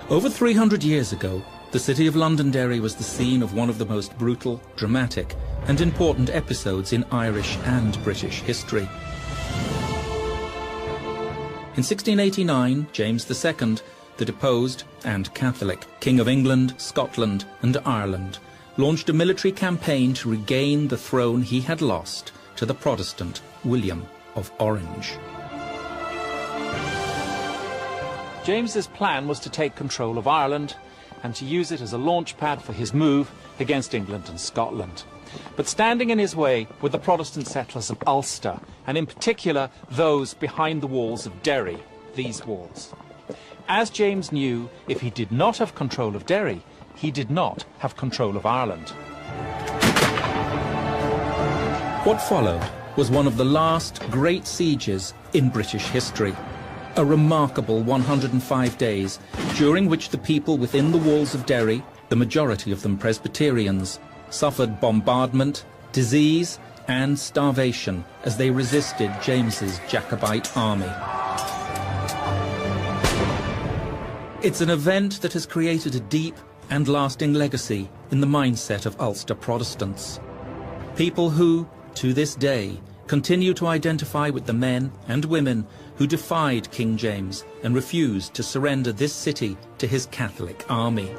Over 300 years ago, the city of Londonderry was the scene of one of the most brutal, dramatic and important episodes in Irish and British history. In 1689, James II, the deposed and Catholic King of England, Scotland and Ireland, launched a military campaign to regain the throne he had lost to the Protestant William of Orange. James's plan was to take control of Ireland and to use it as a launchpad for his move against England and Scotland. But standing in his way were the Protestant settlers of Ulster, and in particular those behind the walls of Derry, these walls. As James knew, if he did not have control of Derry, he did not have control of Ireland. What followed was one of the last great sieges in British history. A remarkable 105 days, during which the people within the walls of Derry, the majority of them Presbyterians, suffered bombardment, disease and starvation as they resisted James's Jacobite army. It's an event that has created a deep and lasting legacy in the mindset of Ulster Protestants. People who, to this day, continue to identify with the men and women who defied King James and refused to surrender this city to his Catholic army.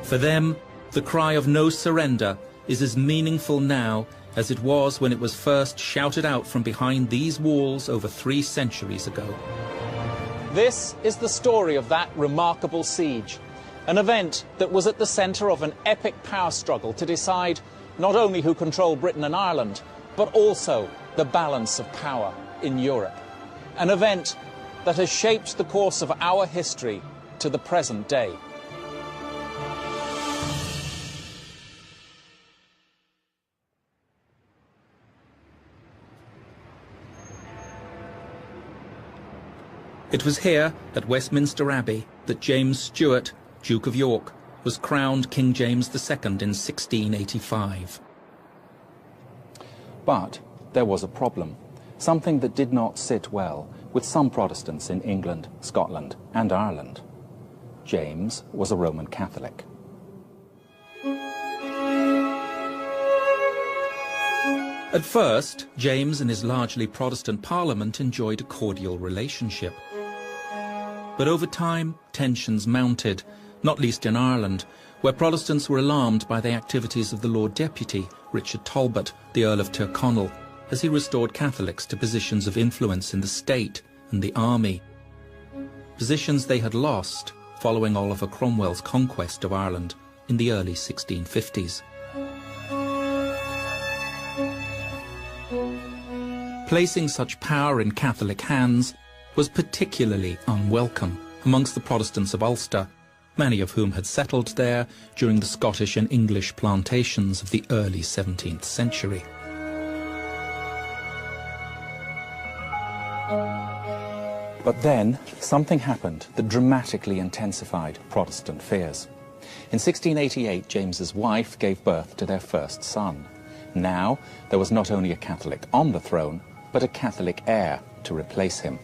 For them, the cry of no surrender is as meaningful now as it was when it was first shouted out from behind these walls over 3 centuries ago. This is the story of that remarkable siege, an event that was at the centre of an epic power struggle to decide not only who controlled Britain and Ireland, but also the balance of power in Europe. An event that has shaped the course of our history to the present day. It was here, at Westminster Abbey, that James Stuart, Duke of York, was crowned King James II in 1685. But there was a problem, something that did not sit well with some Protestants in England, Scotland and Ireland. James was a Roman Catholic. At first, James and his largely Protestant Parliament enjoyed a cordial relationship. But over time, tensions mounted, not least in Ireland, where Protestants were alarmed by the activities of the Lord Deputy, Richard Talbot, the Earl of Tyrconnell, as he restored Catholics to positions of influence in the state and the army. Positions they had lost following Oliver Cromwell's conquest of Ireland in the early 1650s. Placing such power in Catholic hands was particularly unwelcome amongst the Protestants of Ulster, many of whom had settled there during the Scottish and English plantations of the early 17th century. But then, something happened that dramatically intensified Protestant fears. In 1688, James's wife gave birth to their first son. Now, there was not only a Catholic on the throne, but a Catholic heir to replace him.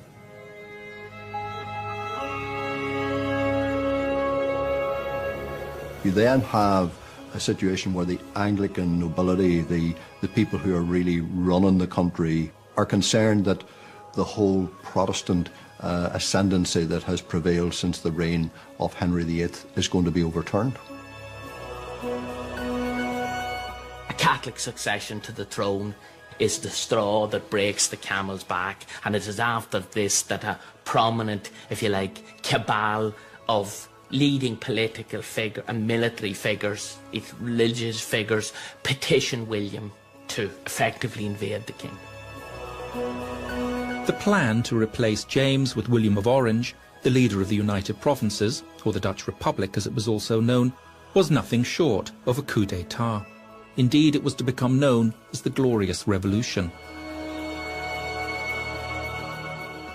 You then have a situation where the Anglican nobility, the people who are really running the country, are concerned that the whole Protestant ascendancy that has prevailed since the reign of Henry VIII is going to be overturned. A Catholic succession to the throne is the straw that breaks the camel's back, and it is after this that a prominent, if you like, cabal of leading political figure and military figures, religious figures, petition William to effectively invade the king. The plan to replace James with William of Orange, the leader of the United Provinces, or the Dutch Republic as it was also known, was nothing short of a coup d'etat. Indeed, it was to become known as the Glorious Revolution.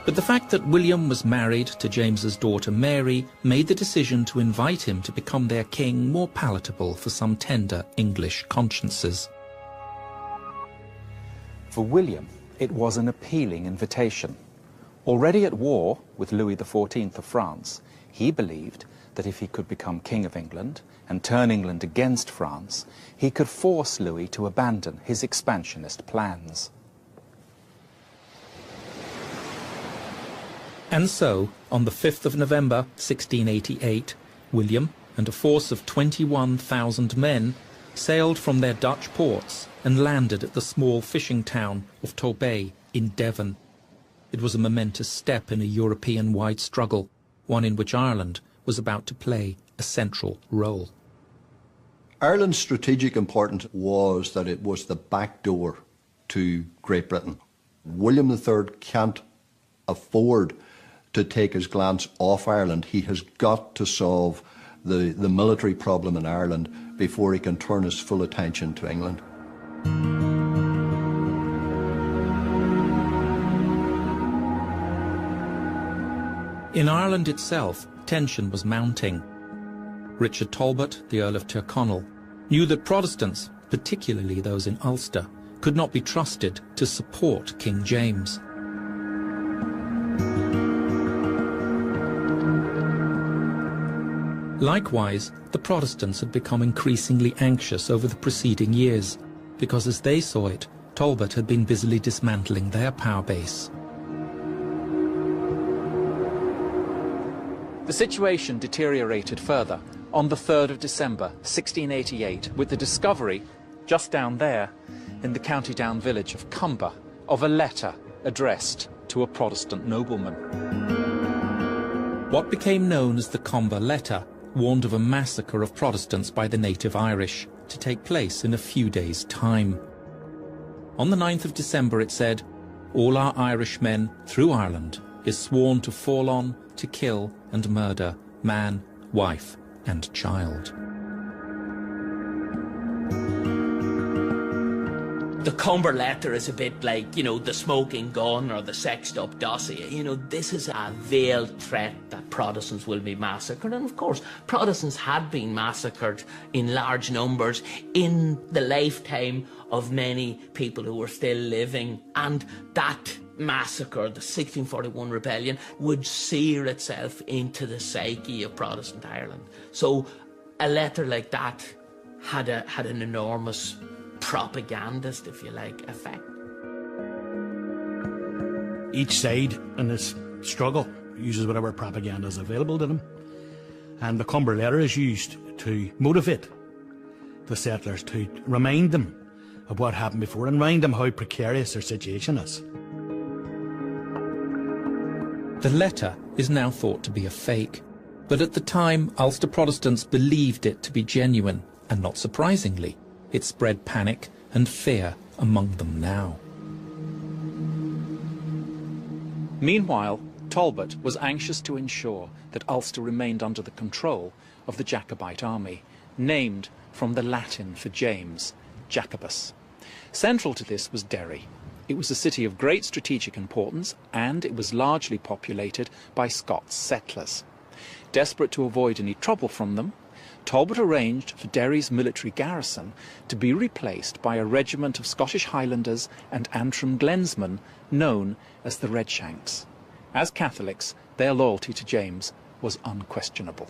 But the fact that William was married to James's daughter Mary made the decision to invite him to become their king more palatable for some tender English consciences. For William, it was an appealing invitation, Already at war with Louis XIV of France, he believed that if he could become King of England and turn England against France, he could force Louis to abandon his expansionist plans. And so, on the 5th of November 1688, William and a force of 21,000 men sailed from their Dutch ports and landed at the small fishing town of Torbay in Devon. It was a momentous step in a European-wide struggle, one in which Ireland was about to play a central role. Ireland's strategic importance was that it was the back door to Great Britain. William III can't afford to take his glance off Ireland. He has got to solve the military problem in Ireland before he can turn his full attention to England. In Ireland itself, tension was mounting. Richard Talbot, the Earl of Tyrconnell, knew that Protestants, particularly those in Ulster, could not be trusted to support King James. Likewise, the Protestants had become increasingly anxious over the preceding years, because as they saw it, Talbot had been busily dismantling their power base. The situation deteriorated further on the 3rd of December 1688 with the discovery, just down there in the County Down village of Cumber, of a letter addressed to a Protestant nobleman. What became known as the Cumber Letter warned of a massacre of Protestants by the native Irish to take place in a few days' time. On the 9th of December it said, "All our Irish men through Ireland is sworn to fall on, to kill and murder man, wife and child." The Cumber Letter is a bit like, you know, the smoking gun or the sexed up dossier. You know, this is a veiled threat that Protestants will be massacred. And of course, Protestants had been massacred in large numbers in the lifetime of many people who were still living. And that massacre, the 1641 rebellion, would sear itself into the psyche of Protestant Ireland. So a letter like that had an enormous propagandist, if you like, effect. Each side in this struggle uses whatever propaganda is available to them, and the Cumber Letter is used to motivate the settlers, to remind them of what happened before and remind them how precarious their situation is. The letter is now thought to be a fake, but at the time Ulster Protestants believed it to be genuine, and not surprisingly, it spread panic and fear among them now. Meanwhile, Talbot was anxious to ensure that Ulster remained under the control of the Jacobite army, named from the Latin for James, Jacobus. Central to this was Derry. It was a city of great strategic importance, and it was largely populated by Scots settlers. Desperate to avoid any trouble from them, Talbot arranged for Derry's military garrison to be replaced by a regiment of Scottish Highlanders and Antrim Glensmen known as the Redshanks. As Catholics, their loyalty to James was unquestionable.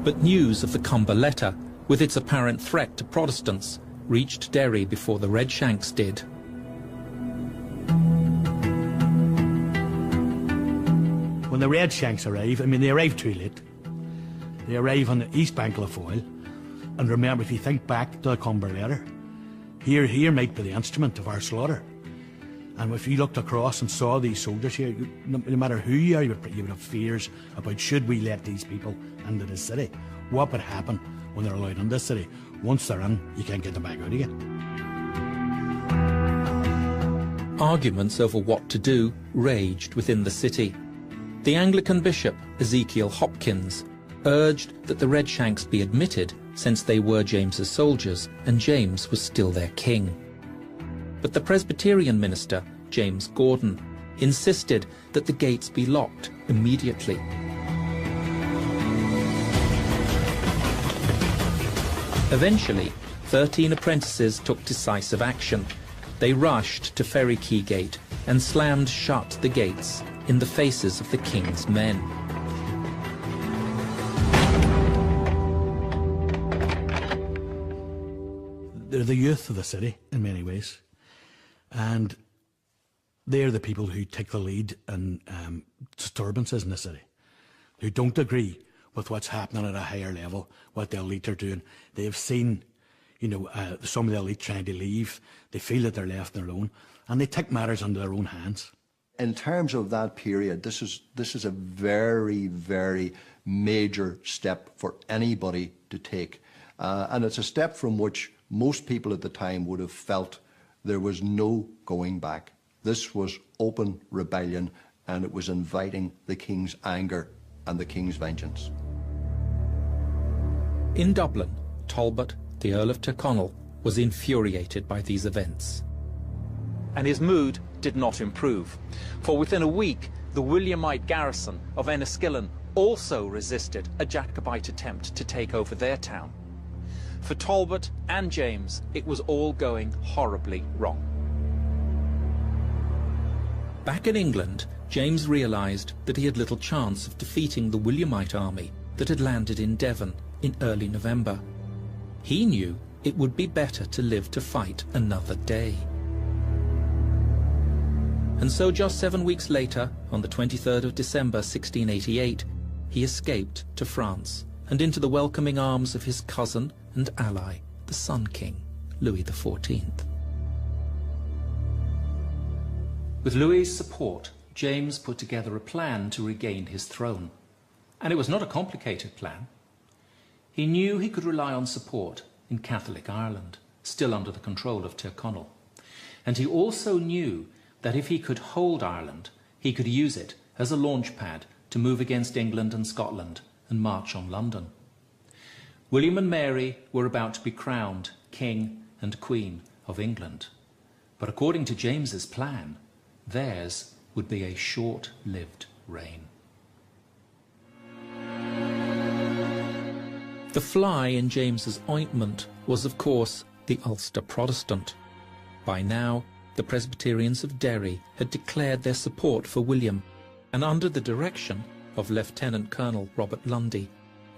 But news of the Cumber Letter, with its apparent threat to Protestants, reached Derry before the Redshanks did. When the Redshanks arrive, I mean, they arrive too late. They arrive on the east bank of the Foyle, and remember, if you think back to the Cumber Letter, here might be the instrument of our slaughter. And if you looked across and saw these soldiers here, no matter who you are, you would have fears about, should we let these people into the city? What would happen when they're allowed in this city? Once they're in, you can't get them back out again. Arguments over what to do raged within the city. The Anglican bishop, Ezekiel Hopkins, urged that the Redshanks be admitted, since they were James's soldiers and James was still their king. But the Presbyterian minister, James Gordon, insisted that the gates be locked immediately. Eventually, 13 apprentices took decisive action. They rushed to Ferry Quay Gate and slammed shut the gates in the faces of the king's men. They're the youth of the city in many ways, and they're the people who take the lead in disturbances in the city, who don't agree with what's happening at a higher level, what the elite are doing. They've seen, some of the elite trying to leave. They feel that they're left on their own, and they take matters into their own hands. In terms of that period, this is a very, very major step for anybody to take. And it's a step from which most people at the time would have felt there was no going back. This was open rebellion, and it was inviting the king's anger and the king's vengeance. In Dublin, Talbot, the Earl of Tyrconnell, was infuriated by these events. And his mood did not improve, for within a week the Williamite garrison of Enniskillen also resisted a Jacobite attempt to take over their town. For Talbot and James, it was all going horribly wrong. Back in England, James realised that he had little chance of defeating the Williamite army that had landed in Devon in early November. He knew it would be better to live to fight another day. And so just 7 weeks later, on the 23rd of December 1688, he escaped to France and into the welcoming arms of his cousin and ally, the Sun King, Louis XIV. With Louis's support, James put together a plan to regain his throne. And it was not a complicated plan. He knew he could rely on support in Catholic Ireland, still under the control of Tyrconnell. And he also knew that if he could hold Ireland, he could use it as a launch pad to move against England and Scotland and march on London. William and Mary were about to be crowned King and Queen of England. But according to James's plan, theirs would be a short-lived reign. The fly in James's ointment was, of course, the Ulster Protestant. By now, the Presbyterians of Derry had declared their support for William, and under the direction of Lieutenant Colonel Robert Lundy,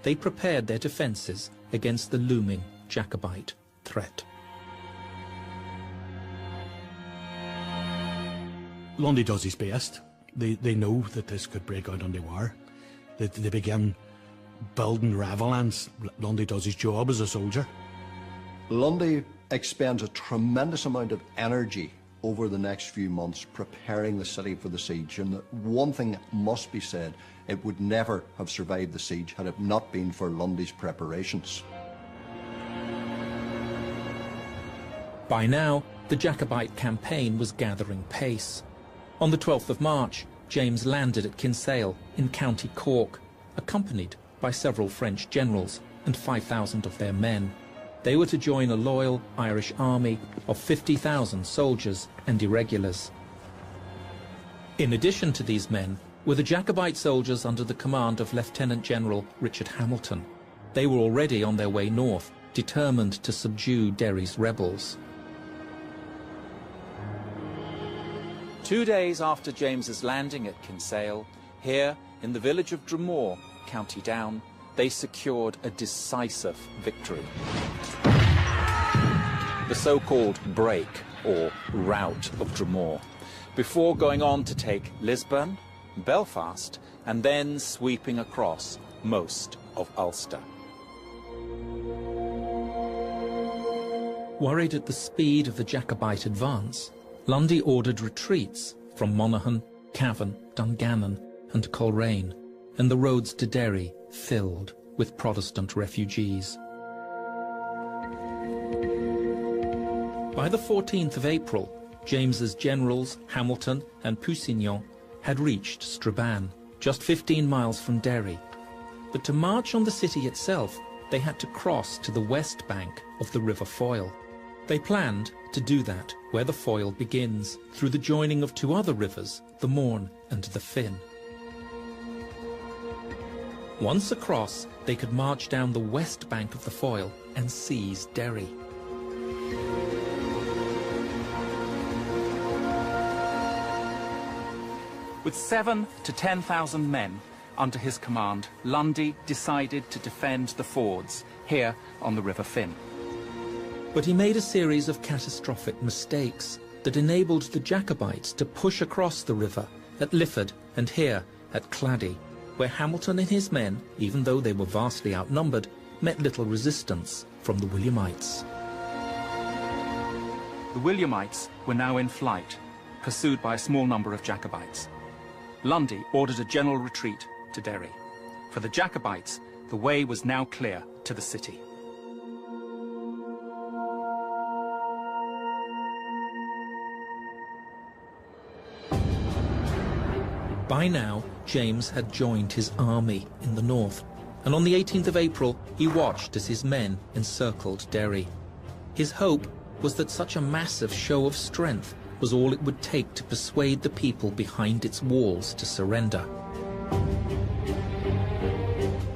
they prepared their defences against the looming Jacobite threat. Lundy does his best. They know that this could break out on the war. They begin building ravelins. Lundy does his job as a soldier. Lundy expends a tremendous amount of energy over the next few months preparing the city for the siege, and one thing must be said: it would never have survived the siege had it not been for Lundy's preparations. By now, the Jacobite campaign was gathering pace. On the 12th of March, James landed at Kinsale in County Cork, accompanied by several French generals and 5,000 of their men. They were to join a loyal Irish army of 50,000 soldiers and irregulars. In addition to these men were the Jacobite soldiers under the command of Lieutenant General Richard Hamilton. They were already on their way north, determined to subdue Derry's rebels. 2 days after James's landing at Kinsale, here in the village of Dromore, County Down, they secured a decisive victory. The so-called break, or rout of Dromore, before going on to take Lisburn, Belfast, and then sweeping across most of Ulster. Worried at the speed of the Jacobite advance, Lundy ordered retreats from Monaghan, Cavan, Dungannon and Coleraine, and the roads to Derry filled with Protestant refugees. By the 14th of April, James's generals Hamilton and Pusignan had reached Strabane, just 15 miles from Derry. But to march on the city itself, they had to cross to the west bank of the River Foyle. They planned to do that where the Foyle begins, through the joining of two other rivers, the Mourne and the Finn. Once across, they could march down the west bank of the Foyle and seize Derry. With 7,000 to 10,000 men under his command, Lundy decided to defend the fords here on the River Finn. But he made a series of catastrophic mistakes that enabled the Jacobites to push across the river at Lifford and here at Claddy, where Hamilton and his men, even though they were vastly outnumbered, met little resistance from the Williamites. The Williamites were now in flight, pursued by a small number of Jacobites. Lundy ordered a general retreat to Derry. For the Jacobites, the way was now clear to the city. By now, James had joined his army in the north, and on the 18th of April, he watched as his men encircled Derry. His hope was that such a massive show of strength was all it would take to persuade the people behind its walls to surrender.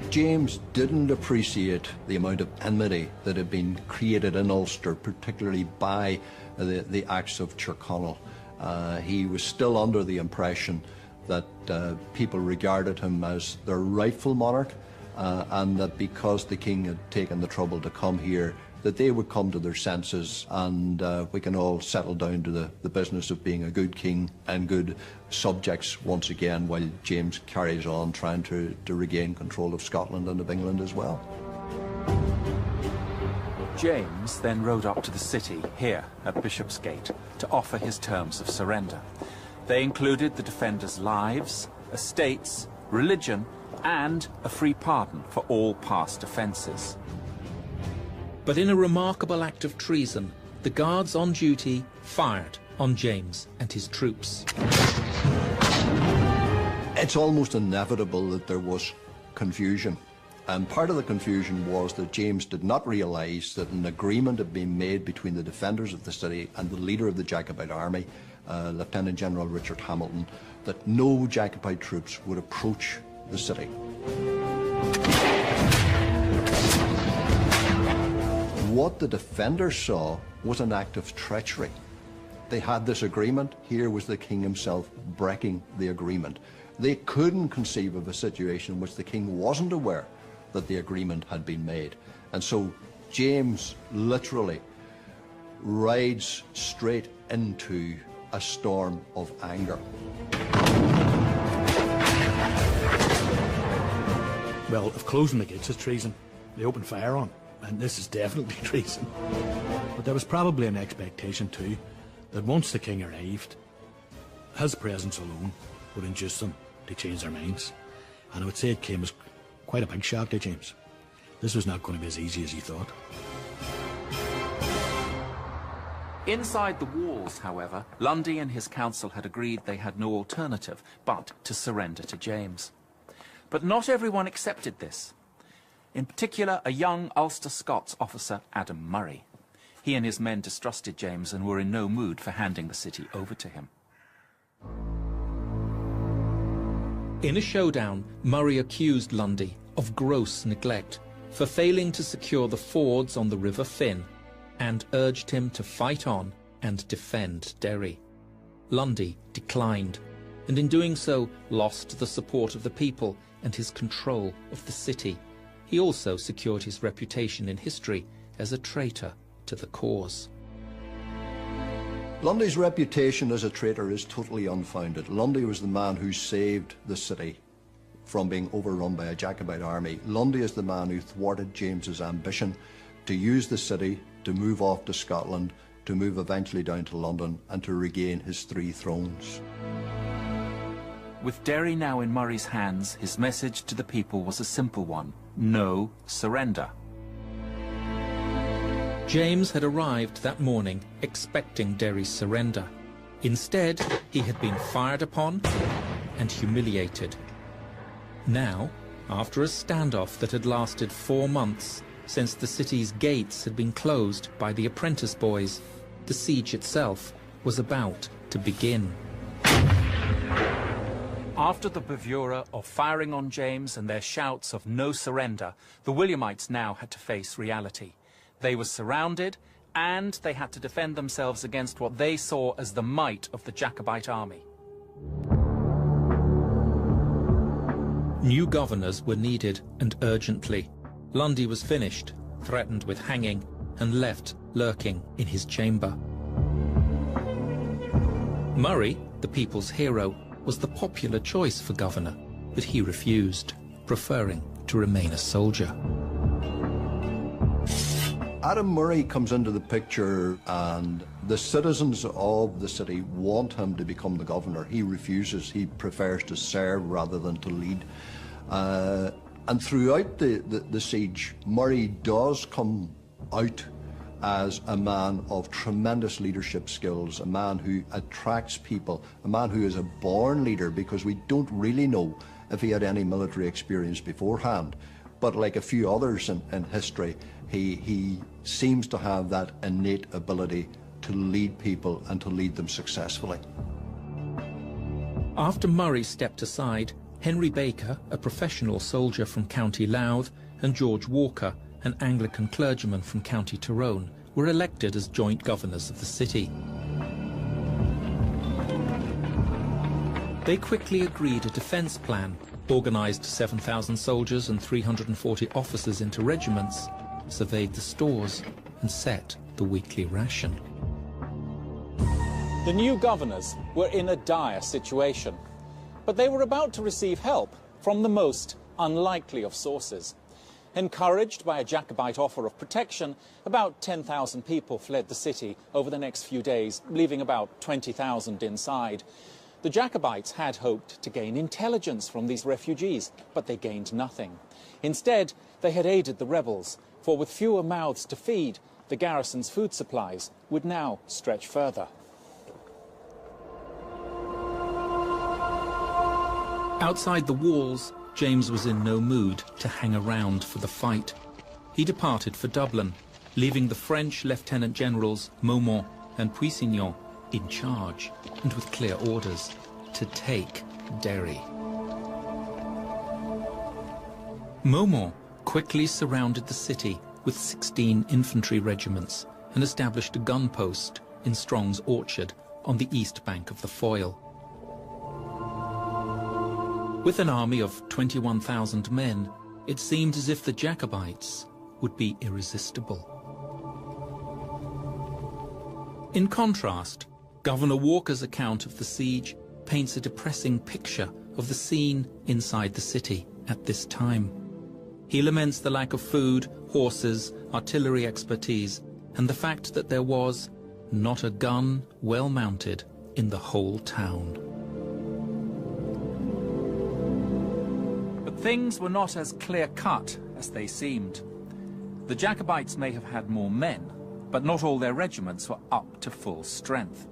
James didn't appreciate the amount of enmity that had been created in Ulster, particularly by the acts of Tyrconnell. He was still under the impression that people regarded him as their rightful monarch, and that because the king had taken the trouble to come here, that they would come to their senses, and we can all settle down to the business of being a good king and good subjects once again, while James carries on trying to regain control of Scotland and of England as well. James then rode up to the city here at Bishopsgate to offer his terms of surrender. They included the defenders' lives, estates, religion, and a free pardon for all past offences. But in a remarkable act of treason, the guards on duty fired on James and his troops. It's almost inevitable that there was confusion. And part of the confusion was that James did not realise that an agreement had been made between the defenders of the city and the leader of the Jacobite army, Lieutenant General Richard Hamilton, that no Jacobite troops would approach the city. What the defenders saw was an act of treachery. They had this agreement. Here was the king himself breaking the agreement. They couldn't conceive of a situation in which the king wasn't aware that the agreement had been made. And so James literally rides straight into a storm of anger. Well, if closing the gates is treason, they opened fire on, and this is definitely treason. But there was probably an expectation too that once the king arrived, his presence alone would induce them to change their minds. And I would say it came as quite a big shock to James. This was not going to be as easy as he thought. Inside the walls, however, Lundy and his council had agreed they had no alternative but to surrender to James. But not everyone accepted this. In particular, a young Ulster Scots officer, Adam Murray. He and his men distrusted James and were in no mood for handing the city over to him. In a showdown, Murray accused Lundy of gross neglect for failing to secure the fords on the River Finn, and urged him to fight on and defend Derry. Lundy declined, and in doing so lost the support of the people and his control of the city. He also secured his reputation in history as a traitor to the cause. Lundy's reputation as a traitor is totally unfounded. Lundy was the man who saved the city from being overrun by a Jacobite army. Lundy is the man who thwarted James's ambition to use the city to move off to Scotland, to move eventually down to London, and to regain his 3 thrones. With Derry now in Murray's hands, his message to the people was a simple one: no surrender. James had arrived that morning expecting Derry's surrender. Instead, he had been fired upon and humiliated. Now, after a standoff that had lasted 4 months, since the city's gates had been closed by the Apprentice Boys, the siege itself was about to begin. After the bravura of firing on James and their shouts of no surrender, the Williamites now had to face reality. They were surrounded, and they had to defend themselves against what they saw as the might of the Jacobite army. New governors were needed, and urgently. Lundy was finished, threatened with hanging, and left lurking in his chamber. Murray, the people's hero, was the popular choice for governor, but he refused, preferring to remain a soldier. Adam Murray comes into the picture, and the citizens of the city want him to become the governor. He refuses. He prefers to serve rather than to lead. And throughout the siege, Murray does come out as a man of tremendous leadership skills, a man who attracts people, a man who is a born leader, because we don't really know if he had any military experience beforehand. But like a few others in history, he seems to have that innate ability to lead people and to lead them successfully. After Murray stepped aside, Henry Baker, a professional soldier from County Louth, and George Walker, an Anglican clergyman from County Tyrone, were elected as joint governors of the city. They quickly agreed a defence plan, organised 7,000 soldiers and 340 officers into regiments, surveyed the stores, and set the weekly ration. The new governors were in a dire situation, but they were about to receive help from the most unlikely of sources. Encouraged by a Jacobite offer of protection, about 10,000 people fled the city over the next few days, leaving about 20,000 inside. The Jacobites had hoped to gain intelligence from these refugees, but they gained nothing. Instead, they had aided the rebels, for with fewer mouths to feed, the garrison's food supplies would now stretch further. Outside the walls, James was in no mood to hang around for the fight. He departed for Dublin, leaving the French Lieutenant Generals Maumont and Puissignon in charge, and with clear orders to take Derry. Maumont quickly surrounded the city with 16 infantry regiments and established a gun post in Strong's Orchard on the east bank of the Foyle. With an army of 21,000 men, it seemed as if the Jacobites would be irresistible. In contrast, Governor Walker's account of the siege paints a depressing picture of the scene inside the city at this time. He laments the lack of food, horses, artillery expertise, and the fact that there was not a gun well mounted in the whole town. But things were not as clear-cut as they seemed. The Jacobites may have had more men, but not all their regiments were up to full strength.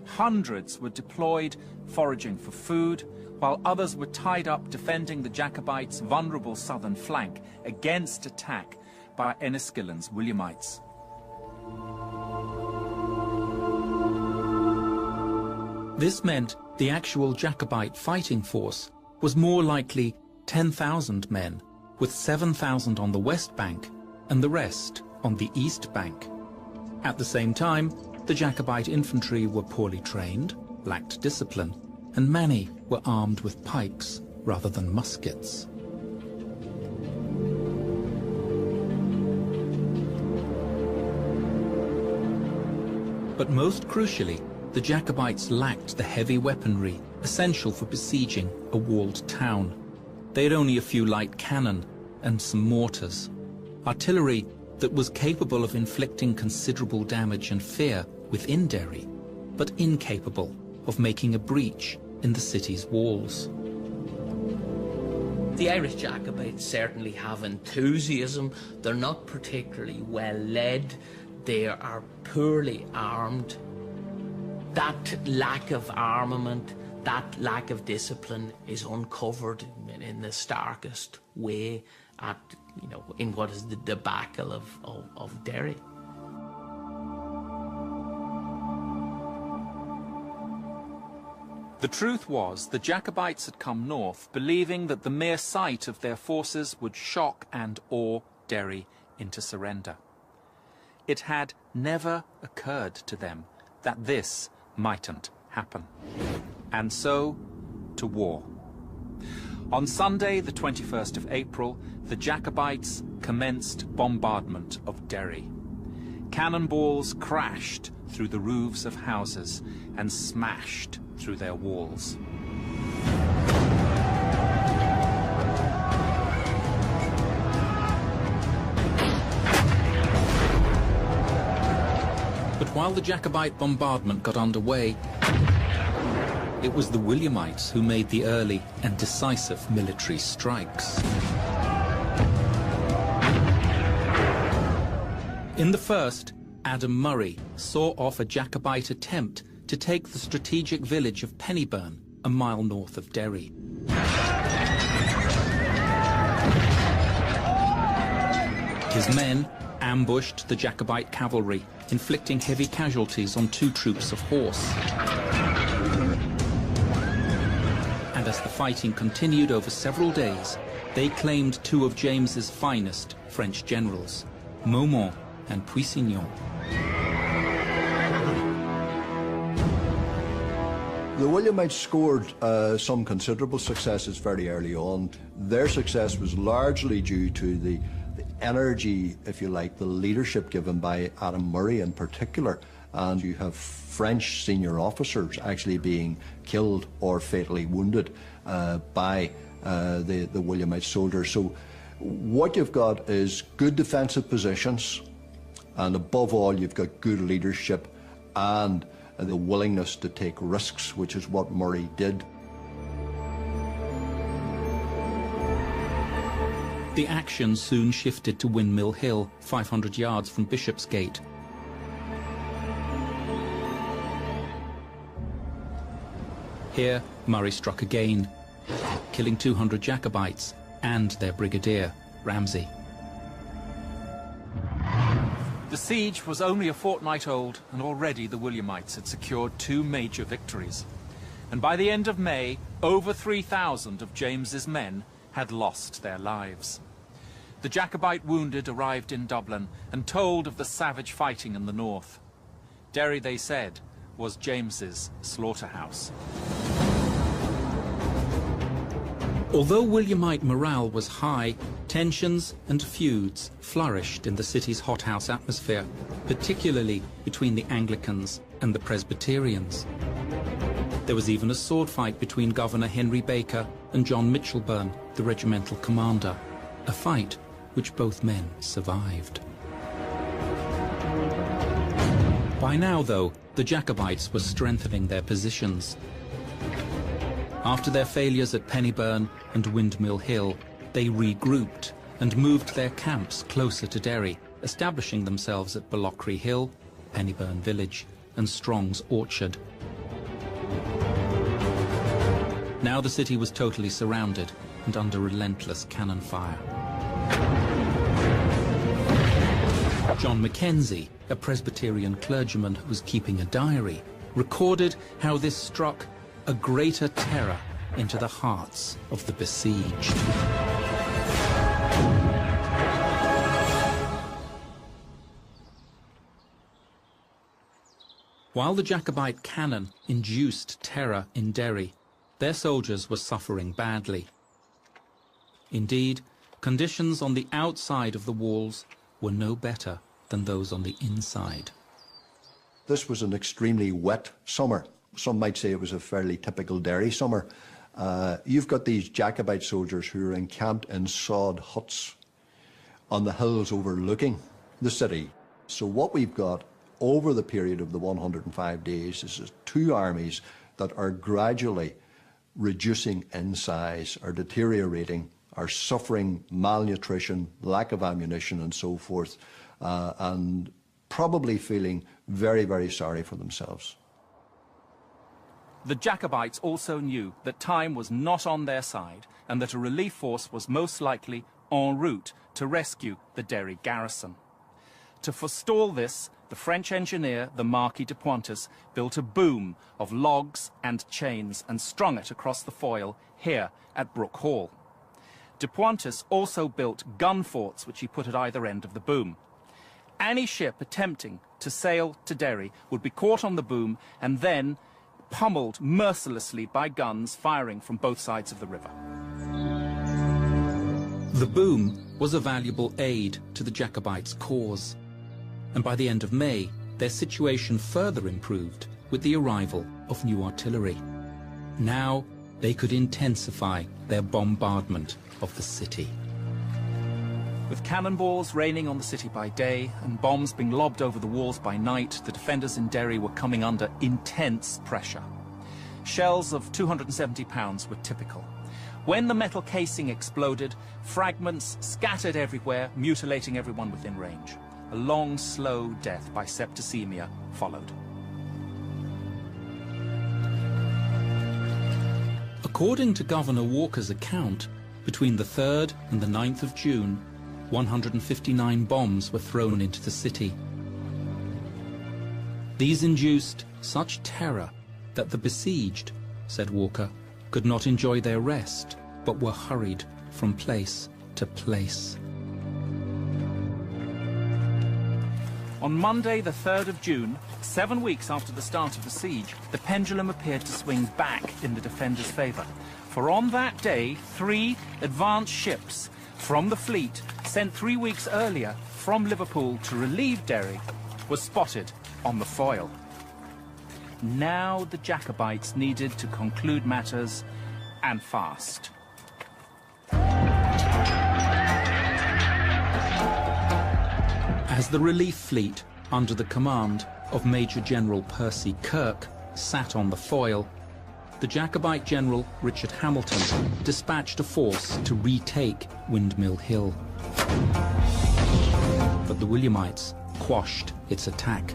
Hundreds were deployed foraging for food, while others were tied up defending the Jacobites' vulnerable southern flank against attack by Enniskillen's Williamites. This meant the actual Jacobite fighting force was more likely 10,000 men, with 7,000 on the west bank and the rest on the east bank. At the same time, the Jacobite infantry were poorly trained, lacked discipline, and many were armed with pikes rather than muskets. But most crucially, the Jacobites lacked the heavy weaponry essential for besieging a walled town. They had only a few light cannon and some mortars. Artillery that was capable of inflicting considerable damage and fear within Derry, but incapable of making a breach in the city's walls. The Irish Jacobites certainly have enthusiasm. They're not particularly well led. They are poorly armed. That lack of armament, that lack of discipline is uncovered in the starkest way in what is the debacle of Derry. The truth was, the Jacobites had come north believing that the mere sight of their forces would shock and awe Derry into surrender. It had never occurred to them that this mightn't happen. And so, to war. On Sunday, the 21st of April, the Jacobites commenced bombardment of Derry. Cannonballs crashed through the roofs of houses and smashed through their walls. But while the Jacobite bombardment got underway, it was the Williamites who made the early and decisive military strikes. In the first, Adam Murray saw off a Jacobite attempt to take the strategic village of Pennyburn, a mile north of Derry. His men ambushed the Jacobite cavalry, inflicting heavy casualties on 2 troops of horse. And as the fighting continued over several days, they claimed 2 of James's finest French generals, Maumont and Puissignon. The Williamites scored some considerable successes very early on. Their success was largely due to the energy, if you like, the leadership given by Adam Murray in particular. And you have French senior officers actually being killed or fatally wounded by the Williamite soldiers. So what you've got is good defensive positions, and above all you've got good leadership and the willingness to take risks, which is what Murray did. The action soon shifted to Windmill Hill, 500 yards from Bishopsgate. Here, Murray struck again, killing 200 Jacobites and their brigadier, Ramsay. The siege was only a fortnight old, and already the Williamites had secured 2 major victories. And by the end of May, over 3,000 of James's men had lost their lives. The Jacobite wounded arrived in Dublin and told of the savage fighting in the north. Derry, they said, was James's slaughterhouse. Although Williamite morale was high, tensions and feuds flourished in the city's hothouse atmosphere, particularly between the Anglicans and the Presbyterians. There was even a sword fight between Governor Henry Baker and John Mitchelburn, the regimental commander, a fight which both men survived. By now, though, the Jacobites were strengthening their positions. After their failures at Pennyburn and Windmill Hill, they regrouped and moved their camps closer to Derry, establishing themselves at Ballockrey Hill, Pennyburn Village, and Strong's Orchard. Now the city was totally surrounded and under relentless cannon fire. John Mackenzie, a Presbyterian clergyman who was keeping a diary, recorded how this struck a greater terror into the hearts of the besieged. While the Jacobite cannon induced terror in Derry, their soldiers were suffering badly. Indeed, conditions on the outside of the walls were no better than those on the inside. This was an extremely wet summer. Some might say it was a fairly typical Derry summer. You've got these Jacobite soldiers who are encamped in sod huts on the hills overlooking the city. So what we've got over the period of the 105 days is 2 armies that are gradually reducing in size, are deteriorating, are suffering malnutrition, lack of ammunition and so forth, and probably feeling very, very sorry for themselves. The Jacobites also knew that time was not on their side and that a relief force was most likely en route to rescue the Derry garrison. To forestall this, the French engineer, the Marquis de Pointes, built a boom of logs and chains and strung it across the foyle here at Brook Hall. De Pointes also built gun forts which he put at either end of the boom. Any ship attempting to sail to Derry would be caught on the boom and then pummeled mercilessly by guns firing from both sides of the river. The boom was a valuable aid to the Jacobites' cause, and by the end of May, their situation further improved with the arrival of new artillery. Now they could intensify their bombardment of the city. With cannonballs raining on the city by day and bombs being lobbed over the walls by night, the defenders in Derry were coming under intense pressure. Shells of 270 pounds were typical. When the metal casing exploded, fragments scattered everywhere, mutilating everyone within range. A long, slow death by septicemia followed. According to Governor Walker's account, between the 3rd and the 9th of June, 159 bombs were thrown into the city. These induced such terror that the besieged, said Walker, could not enjoy their rest, but were hurried from place to place. On Monday, the 3rd of June, 7 weeks after the start of the siege, the pendulum appeared to swing back in the defenders' favour. For on that day, 3 advanced ships from the fleet, sent 3 weeks earlier from Liverpool to relieve Derry, were spotted on the foil. Now the Jacobites needed to conclude matters, and fast. As the relief fleet, under the command of Major General Percy Kirk, sat on the foil, the Jacobite General Richard Hamilton dispatched a force to retake Windmill Hill. But the Williamites quashed its attack.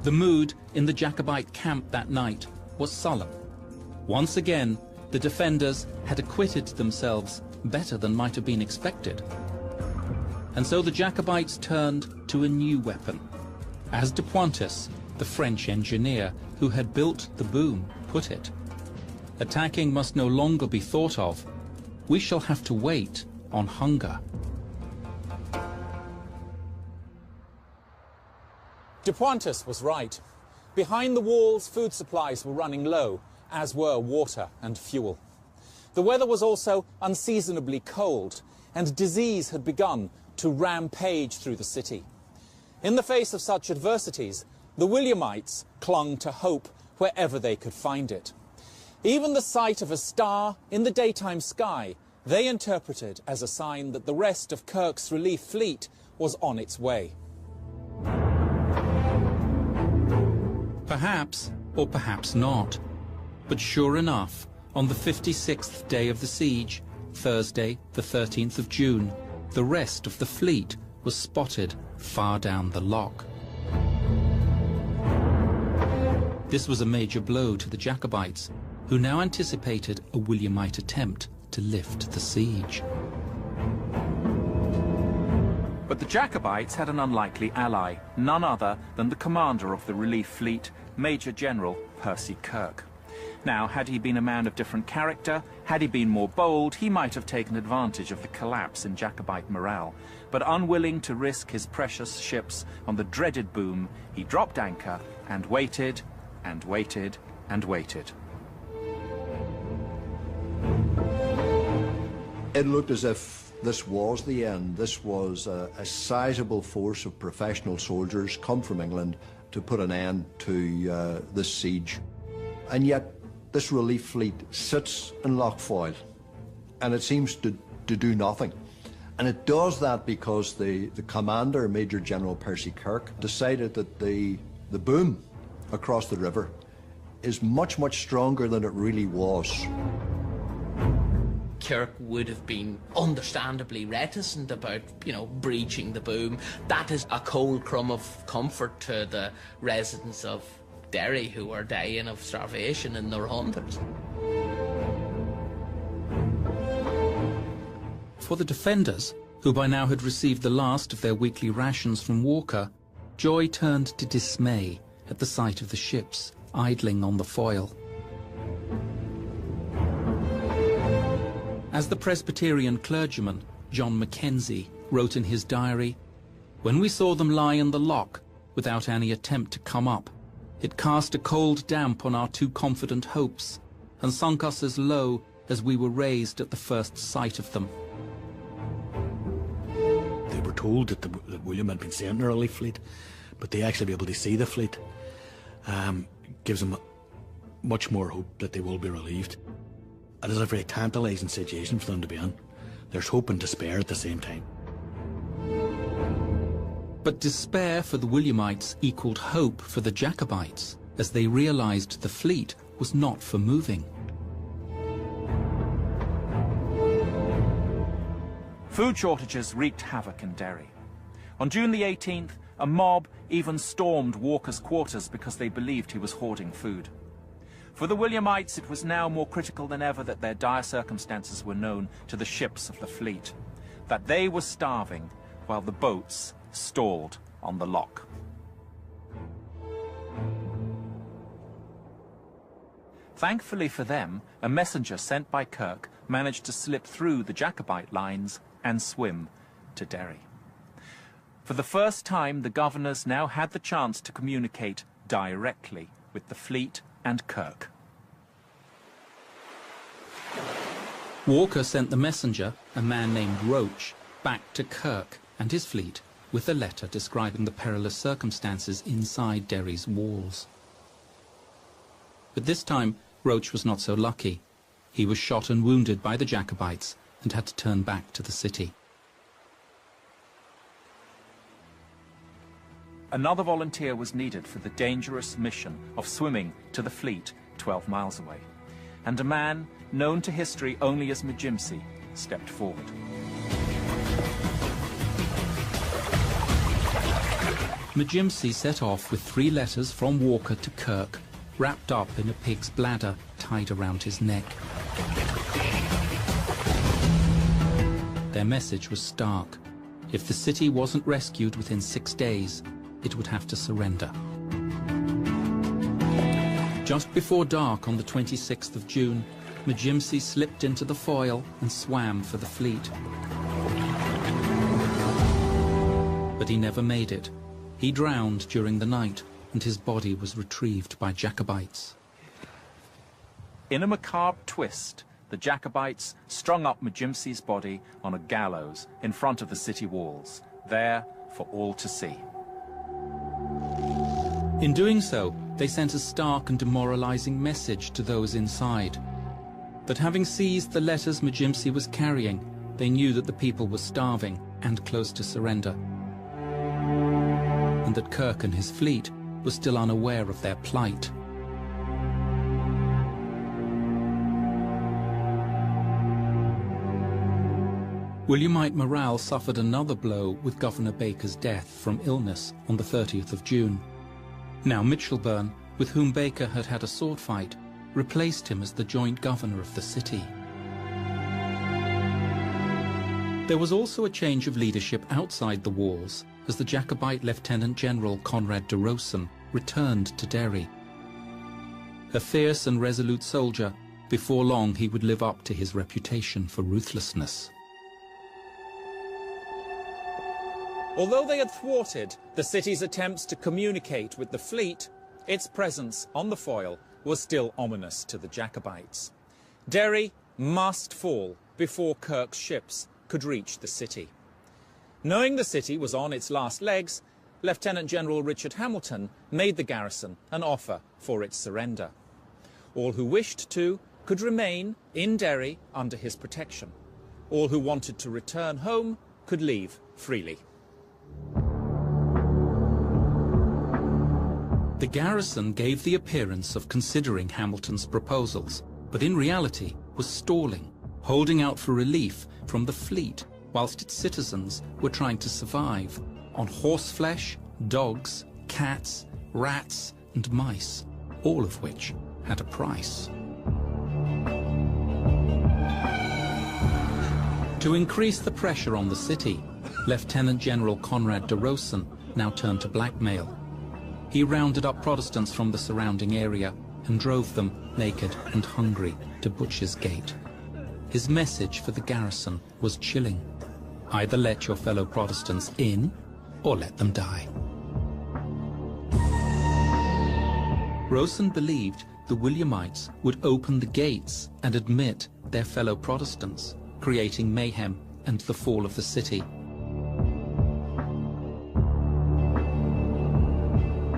The mood in the Jacobite camp that night was sullen. Once again, the defenders had acquitted themselves better than might have been expected. And so the Jacobites turned to a new weapon. As de Pointes, the French engineer who had built the boom, put it, attacking must no longer be thought of. We shall have to wait on hunger. De Pointes was right. Behind the walls, food supplies were running low, as were water and fuel. The weather was also unseasonably cold, and disease had begun to rampage through the city. In the face of such adversities, the Williamites clung to hope wherever they could find it. Even the sight of a star in the daytime sky they interpreted as a sign that the rest of Kirk's relief fleet was on its way. Perhaps, or perhaps not. But sure enough, on the 56th day of the siege, Thursday, the 13th of June, the rest of the fleet was spotted far down the loch. This was a major blow to the Jacobites, who now anticipated a Williamite attempt to lift the siege. But the Jacobites had an unlikely ally, none other than the commander of the relief fleet, Major General Percy Kirk. Now, had he been a man of different character, had he been more bold, he might have taken advantage of the collapse in Jacobite morale. But unwilling to risk his precious ships on the dreaded boom, he dropped anchor and waited and waited and waited. It looked as if this was the end. This was a sizable force of professional soldiers come from England to put an end to this siege. And yet this relief fleet sits in Lough Foyle, and it seems to do nothing. And it does that because the commander, Major General Percy Kirk, decided that the boom across the river is much, much stronger than it really was. Kirk would have been understandably reticent about, breaching the boom. That is a cold crumb of comfort to the residents of Derry, who are dying of starvation in their hundreds. For the defenders, who by now had received the last of their weekly rations from Walker, joy turned to dismay at the sight of the ships idling on the foil. As the Presbyterian clergyman, John Mackenzie, wrote in his diary, "When we saw them lie in the loch without any attempt to come up, it cast a cold damp on our too confident hopes, and sunk us as low as we were raised at the first sight of them. They were told that William had been sent an early fleet, but they actually be able to see the fleet gives them much more hope that they will be relieved. It is a very tantalising situation for them to be in. There's hope and despair at the same time. But despair for the Williamites equalled hope for the Jacobites, as they realised the fleet was not for moving. Food shortages wreaked havoc in Derry. On June the 18th, a mob even stormed Walker's quarters because they believed he was hoarding food. For the Williamites, it was now more critical than ever that their dire circumstances were known to the ships of the fleet, that they were starving while the boats stalled on the loch. Thankfully for them, a messenger sent by Kirk managed to slip through the Jacobite lines and swim to Derry. For the first time, the governors now had the chance to communicate directly with the fleet and Kirk. Walker sent the messenger, a man named Roach, back to Kirk and his fleet with a letter describing the perilous circumstances inside Derry's walls. But this time, Roach was not so lucky. He was shot and wounded by the Jacobites and had to turn back to the city. Another volunteer was needed for the dangerous mission of swimming to the fleet 12 miles away, and a man known to history only as Majimsi stepped forward. Majimsi set off with 3 letters from Walker to Kirk, wrapped up in a pig's bladder tied around his neck. Their message was stark. If the city wasn't rescued within 6 days, it would have to surrender. Just before dark on the 26th of June, Majimsi slipped into the foyle and swam for the fleet. But he never made it. He drowned during the night, and his body was retrieved by Jacobites. In a macabre twist, the Jacobites strung up Majimsi's body on a gallows in front of the city walls, there for all to see. In doing so, they sent a stark and demoralizing message to those inside. That having seized the letters Majimsi was carrying, they knew that the people were starving and close to surrender, and that Kirk and his fleet were still unaware of their plight. Williamite morale suffered another blow with Governor Baker's death from illness on the 30th of June. Now Mitchelburn, with whom Baker had had a sword fight, replaced him as the joint governor of the city. There was also a change of leadership outside the walls, as the Jacobite Lieutenant General Conrad de Rosen returned to Derry. A fierce and resolute soldier, before long he would live up to his reputation for ruthlessness. Although they had thwarted the city's attempts to communicate with the fleet, its presence on the foyle was still ominous to the Jacobites. Derry must fall before Kirk's ships could reach the city. Knowing the city was on its last legs, Lieutenant General Richard Hamilton made the garrison an offer for its surrender. All who wished to could remain in Derry under his protection. All who wanted to return home could leave freely. The garrison gave the appearance of considering Hamilton's proposals, but in reality was stalling, holding out for relief from the fleet, whilst its citizens were trying to survive on horseflesh, dogs, cats, rats and mice, all of which had a price. To increase the pressure on the city, Lieutenant General Conrad de Rosen now turned to blackmail. He rounded up Protestants from the surrounding area and drove them, naked and hungry, to Butcher's Gate. His message for the garrison was chilling. Either let your fellow Protestants in, or let them die. Rosen believed the Williamites would open the gates and admit their fellow Protestants, creating mayhem and the fall of the city.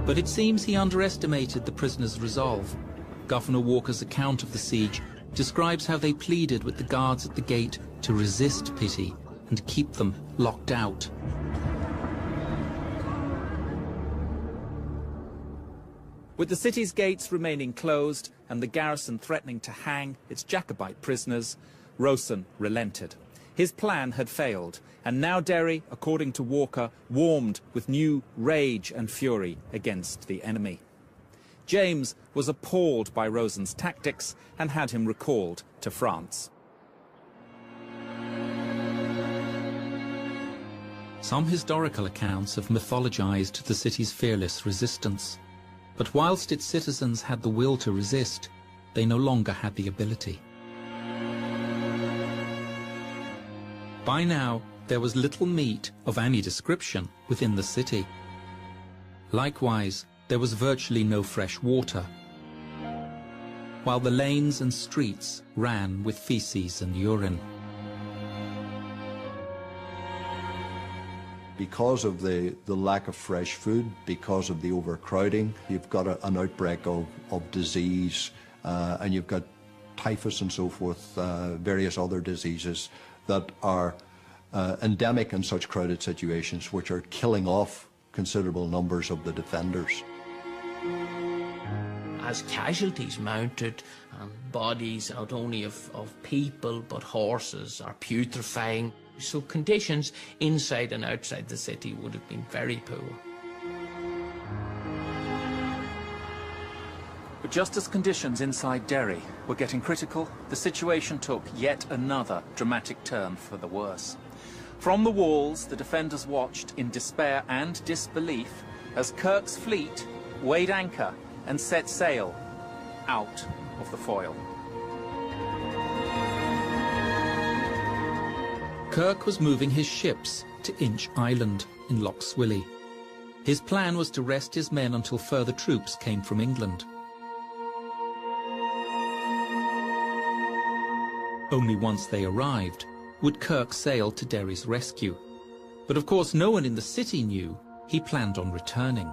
But it seems he underestimated the prisoners' resolve. Governor Walker's account of the siege describes how they pleaded with the guards at the gate to resist pity and keep them locked out. With the city's gates remaining closed and the garrison threatening to hang its Jacobite prisoners, Rosen relented. His plan had failed, and now Derry, according to Walker, warmed with new rage and fury against the enemy. James was appalled by Rosen's tactics and had him recalled to France. Some historical accounts have mythologized the city's fearless resistance. But whilst its citizens had the will to resist, they no longer had the ability. By now, there was little meat of any description within the city. Likewise, there was virtually no fresh water, while the lanes and streets ran with feces and urine. Because of the lack of fresh food, because of the overcrowding, you've got an outbreak of disease, and you've got typhus and so forth, various other diseases that are endemic in such crowded situations, which are killing off considerable numbers of the defenders. As casualties mounted, and bodies not only of people but horses are putrefying, so conditions inside and outside the city would have been very poor. But just as conditions inside Derry were getting critical, the situation took yet another dramatic turn for the worse. From the walls, the defenders watched in despair and disbelief as Kirk's fleet weighed anchor and set sail out of the foyle. Kirk was moving his ships to Inch Island in Lough Swilly. His plan was to rest his men until further troops came from England. Only once they arrived would Kirk sail to Derry's rescue. But of course no one in the city knew he planned on returning.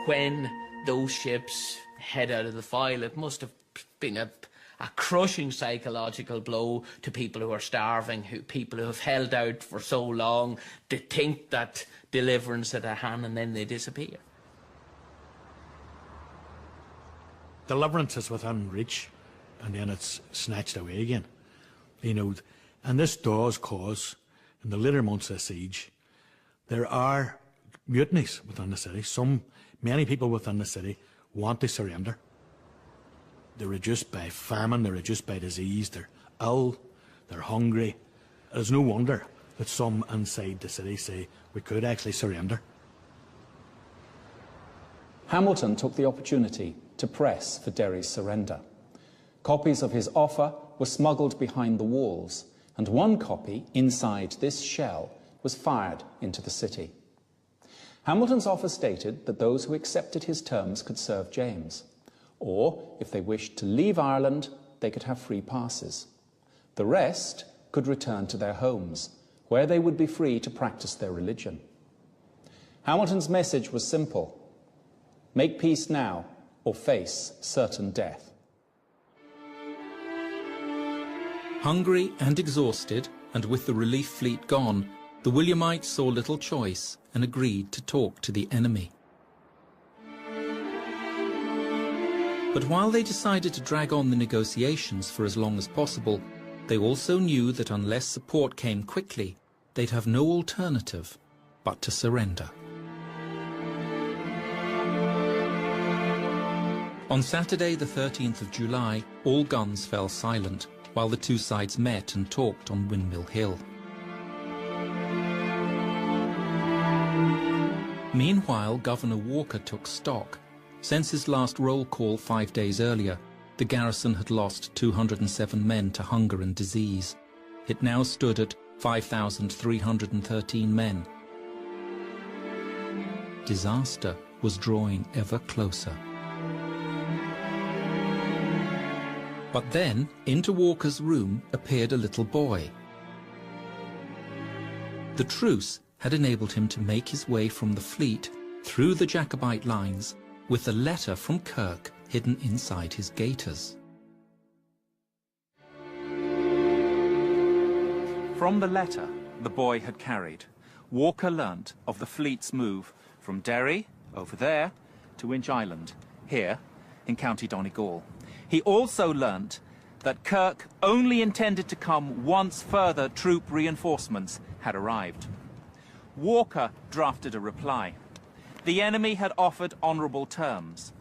When those ships head out of the foyle, it must have been a crushing psychological blow to people who are starving, people who have held out for so long, to think that deliverance at their hand, and then they disappear. Deliverance is within reach, and then it's snatched away again. You know, and this does cause, in the later months of the siege, there are mutinies within the city. Many people within the city want to surrender. They're reduced by famine, they're reduced by disease, they're ill, they're hungry. It's no wonder that some inside the city say we could actually surrender. Hamilton took the opportunity to press for Derry's surrender. Copies of his offer were smuggled behind the walls, and one copy inside this shell was fired into the city. Hamilton's offer stated that those who accepted his terms could serve James, or if they wished to leave Ireland, they could have free passes. The rest could return to their homes, where they would be free to practice their religion. Hamilton's message was simple: make peace now, or face certain death. Hungry and exhausted, and with the relief fleet gone, the Williamites saw little choice and agreed to talk to the enemy. But while they decided to drag on the negotiations for as long as possible, they also knew that unless support came quickly, they'd have no alternative but to surrender. On Saturday, the 13th of July, all guns fell silent, while the two sides met and talked on Windmill Hill. Meanwhile, Governor Walker took stock. Since his last roll call 5 days earlier, the garrison had lost 207 men to hunger and disease. It now stood at 5,313 men. Disaster was drawing ever closer. But then, into Walker's room appeared a little boy. The truce had enabled him to make his way from the fleet through the Jacobite lines with a letter from Kirk hidden inside his gaiters. From the letter the boy had carried, Walker learnt of the fleet's move from Derry, over there, to Inch Island, here, in County Donegal. He also learnt that Kirk only intended to come once further troop reinforcements had arrived. Walker drafted a reply. The enemy had offered honourable terms.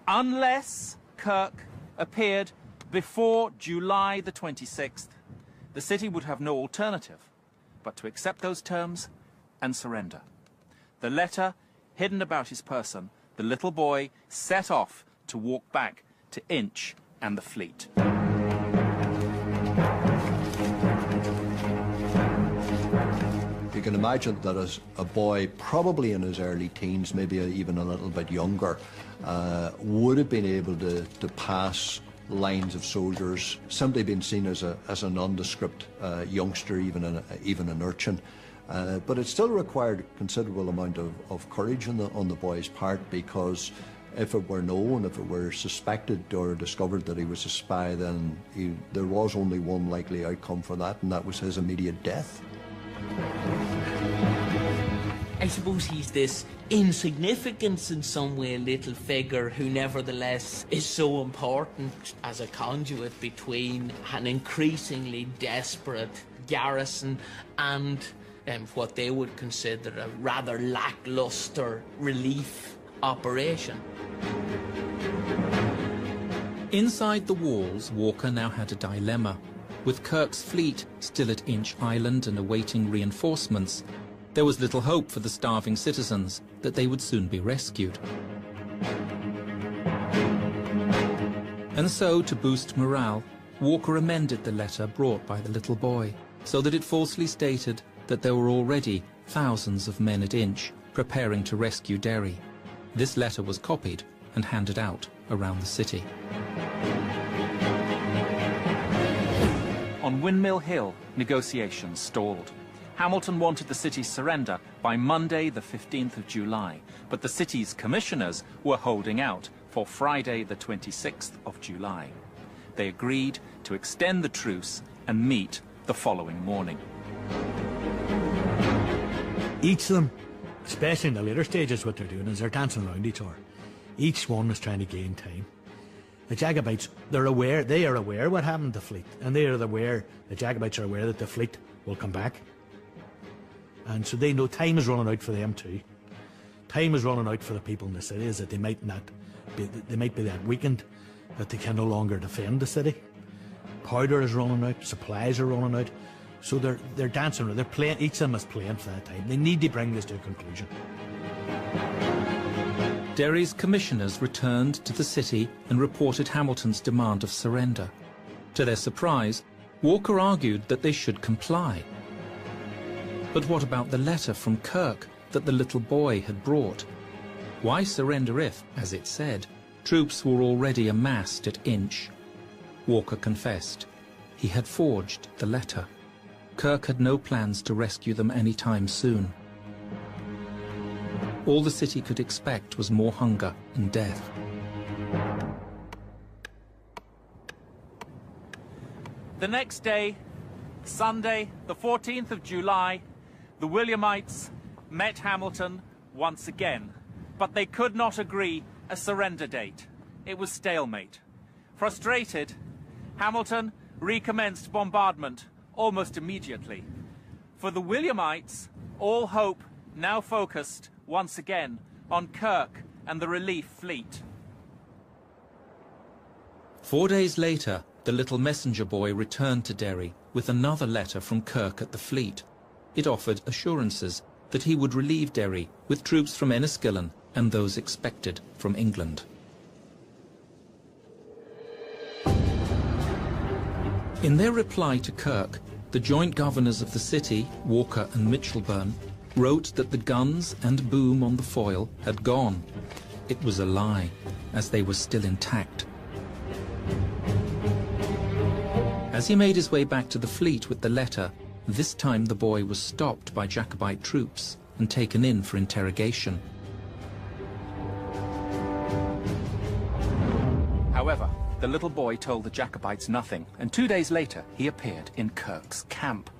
Unless Kirk appeared before July the 26th, the city would have no alternative but to accept those terms and surrender. The letter hidden about his person, the little boy set off to walk back to Inch and the fleet. You can imagine that as a boy, probably in his early teens, maybe even a little bit younger, would have been able to pass lines of soldiers, simply being seen as a nondescript youngster, even an urchin. But it still required a considerable amount of courage on the boy's part, because if it were known, if it were suspected or discovered that he was a spy, then there was only one likely outcome for that, and that was his immediate death. I suppose he's this insignificant in some way little figure who nevertheless is so important as a conduit between an increasingly desperate garrison and what they would consider a rather lackluster relief operation. Inside the walls, Walker now had a dilemma. With Kirk's fleet still at Inch Island and awaiting reinforcements, there was little hope for the starving citizens that they would soon be rescued. And so, to boost morale, Walker amended the letter brought by the little boy, so that it falsely stated that there were already thousands of men at Inch preparing to rescue Derry. This letter was copied and handed out around the city. On Windmill Hill, negotiations stalled. Hamilton wanted the city's surrender by Monday, the 15th of July, but the city's commissioners were holding out for Friday, the 26th of July. They agreed to extend the truce and meet the following morning. Each of them, especially in the later stages, what they're doing is they're dancing around each other. Each one is trying to gain time. The Jacobites, they are aware what happened to the fleet, and the Jacobites are aware that the fleet will come back. And so they know time is running out for them too. Time is running out for the people in the city, is that they might be that weakened that they can no longer defend the city. Powder is running out, supplies are running out, so they're dancing, they're playing, each of them is playing for that time. They need to bring this to a conclusion. Derry's commissioners returned to the city and reported Hamilton's demand of surrender. To their surprise, Walker argued that they should comply. But what about the letter from Kirk that the little boy had brought? Why surrender if, as it said, troops were already amassed at Inch? Walker confessed. He had forged the letter. Kirk had no plans to rescue them any time soon. All the city could expect was more hunger and death. The next day, Sunday, the 14th of July, the Williamites met Hamilton once again, but they could not agree a surrender date. It was stalemate. Frustrated, Hamilton recommenced bombardment almost immediately. For the Williamites, all hope now focused once again on Kirk and the relief fleet. 4 days later, the little messenger boy returned to Derry with another letter from Kirk at the fleet. It offered assurances that he would relieve Derry with troops from Enniskillen and those expected from England. In their reply to Kirk, the joint governors of the city, Walker and Mitchelburn, wrote that the guns and boom on the foil had gone. It was a lie, as they were still intact. As he made his way back to the fleet with the letter, this time the boy was stopped by Jacobite troops and taken in for interrogation. However, the little boy told the Jacobites nothing, and 2 days later he appeared in Kirke's camp.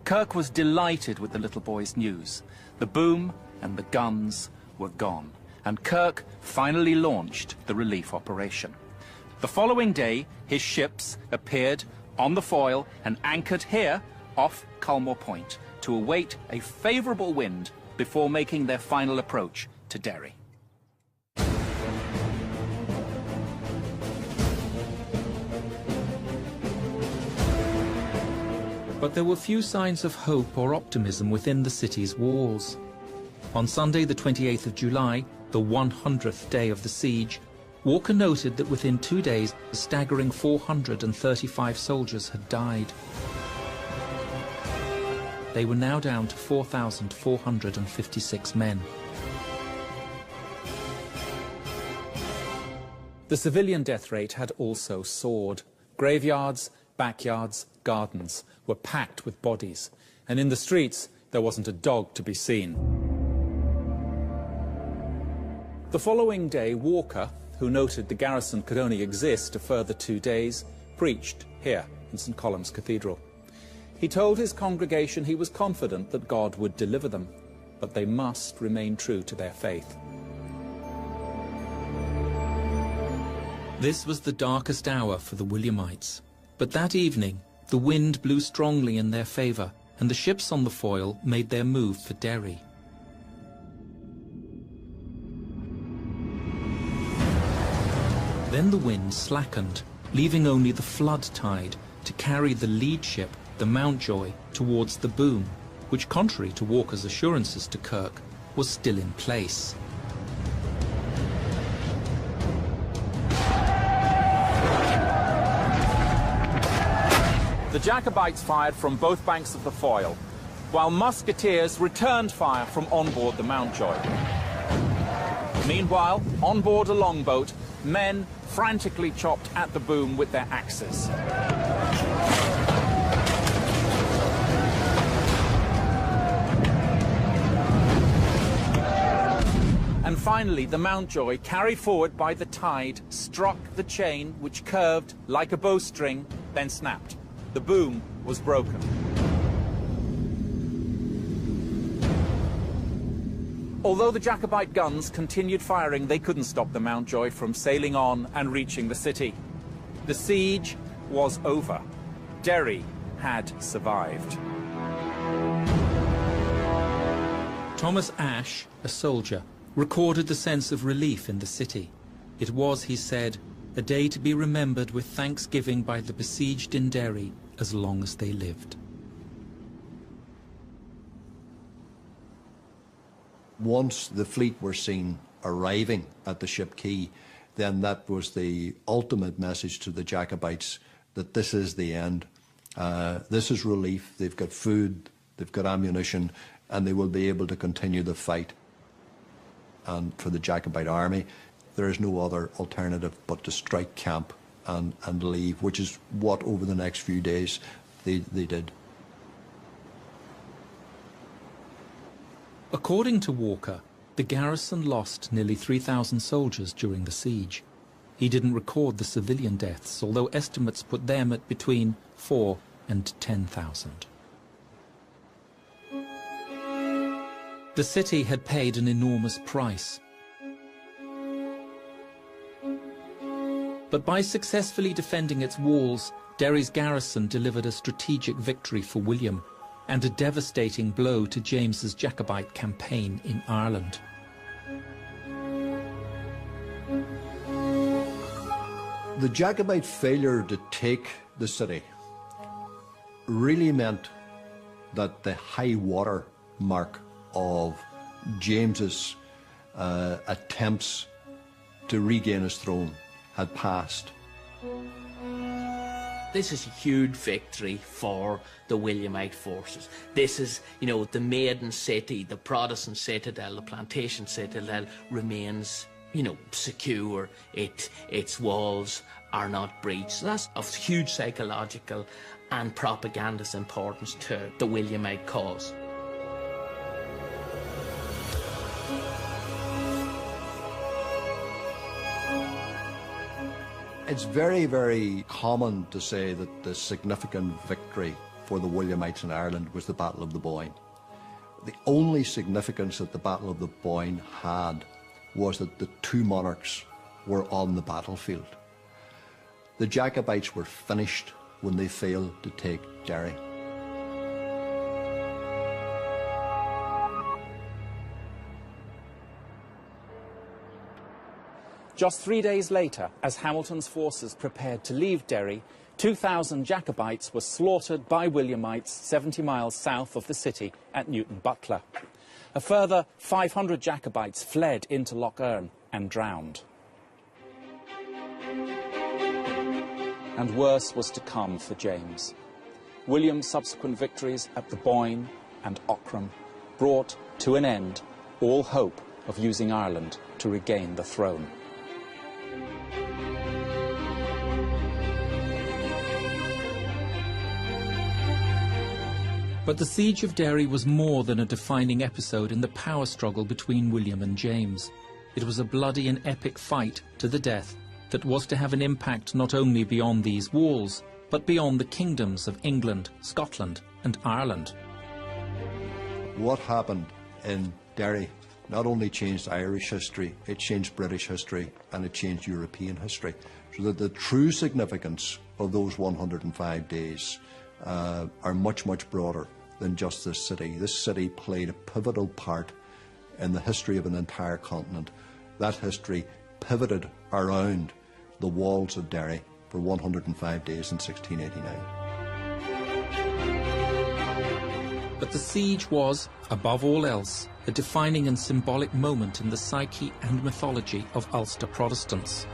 Kirke was delighted with the little boy's news. The boom and the guns were gone, and Kirke finally launched the relief operation. The following day, his ships appeared on the foil and anchored here off Culmore Point to await a favourable wind before making their final approach to Derry. But there were few signs of hope or optimism within the city's walls. On Sunday, the 28th of July, the 100th day of the siege, Walker noted that within 2 days, a staggering 435 soldiers had died. They were now down to 4,456 men. The civilian death rate had also soared. Graveyards, backyards, gardens were packed with bodies, and in the streets there wasn't a dog to be seen. The following day, Walker, who noted the garrison could only exist a further 2 days, preached here in St. Columb's Cathedral. He told his congregation he was confident that God would deliver them, but they must remain true to their faith. This was the darkest hour for the Williamites, but that evening the wind blew strongly in their favour, and the ships on the foil made their move for Derry. Then the wind slackened, leaving only the flood tide to carry the lead ship, the Mountjoy, towards the boom, which, contrary to Walker's assurances to Kirke, was still in place. The Jacobites fired from both banks of the foil, while musketeers returned fire from on board the Mountjoy. Meanwhile, on board a longboat, men frantically chopped at the boom with their axes. And finally, the Mountjoy, carried forward by the tide, struck the chain, which curved like a bowstring, then snapped. The boom was broken. Although the Jacobite guns continued firing, they couldn't stop the Mountjoy from sailing on and reaching the city. The siege was over. Derry had survived. Thomas Ashe, a soldier, recorded the sense of relief in the city. It was, he said, a day to be remembered with thanksgiving by the besieged in Derry as long as they lived. Once the fleet were seen arriving at the ship quay, then that was the ultimate message to the Jacobites that this is the end. This is relief. They've got food, they've got ammunition, and they will be able to continue the fight. And for the Jacobite army, there is no other alternative but to strike camp and leave, which is what over the next few days they did. According to Walker, the garrison lost nearly 3,000 soldiers during the siege. He didn't record the civilian deaths, although estimates put them at between 4,000 and 10,000. The city had paid an enormous price. But by successfully defending its walls, Derry's garrison delivered a strategic victory for William and a devastating blow to James's Jacobite campaign in Ireland. The Jacobite failure to take the city really meant that the high water mark of James's attempts to regain his throne had passed. This is a huge victory for the Williamite forces. This is, you know, the maiden city, the Protestant citadel, the plantation citadel remains, you know, secure. Its walls are not breached. So that's of huge psychological and propagandist importance to the Williamite cause. It's very, very common to say that the significant victory for the Williamites in Ireland was the Battle of the Boyne. The only significance that the Battle of the Boyne had was that the two monarchs were on the battlefield. The Jacobites were finished when they failed to take Derry. Just 3 days later, as Hamilton's forces prepared to leave Derry, 2,000 Jacobites were slaughtered by Williamites 70 miles south of the city at Newton Butler. A further 500 Jacobites fled into Lough Erne and drowned. And worse was to come for James. William's subsequent victories at the Boyne and Aughrim brought to an end all hope of using Ireland to regain the throne. But the Siege of Derry was more than a defining episode in the power struggle between William and James. It was a bloody and epic fight to the death that was to have an impact not only beyond these walls, but beyond the kingdoms of England, Scotland and Ireland. What happened in Derry not only changed Irish history, it changed British history and it changed European history. So that the true significance of those 105 days are much, much broader than just this city. This city played a pivotal part in the history of an entire continent. That history pivoted around the walls of Derry for 105 days in 1689. But the siege was, above all else, a defining and symbolic moment in the psyche and mythology of Ulster Protestants.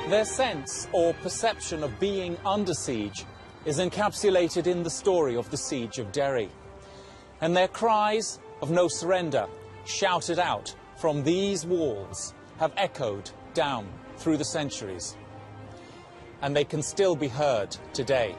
Their sense or perception of being under siege is encapsulated in the story of the Siege of Derry. And their cries of no surrender, shouted out from these walls, have echoed down through the centuries. And they can still be heard today.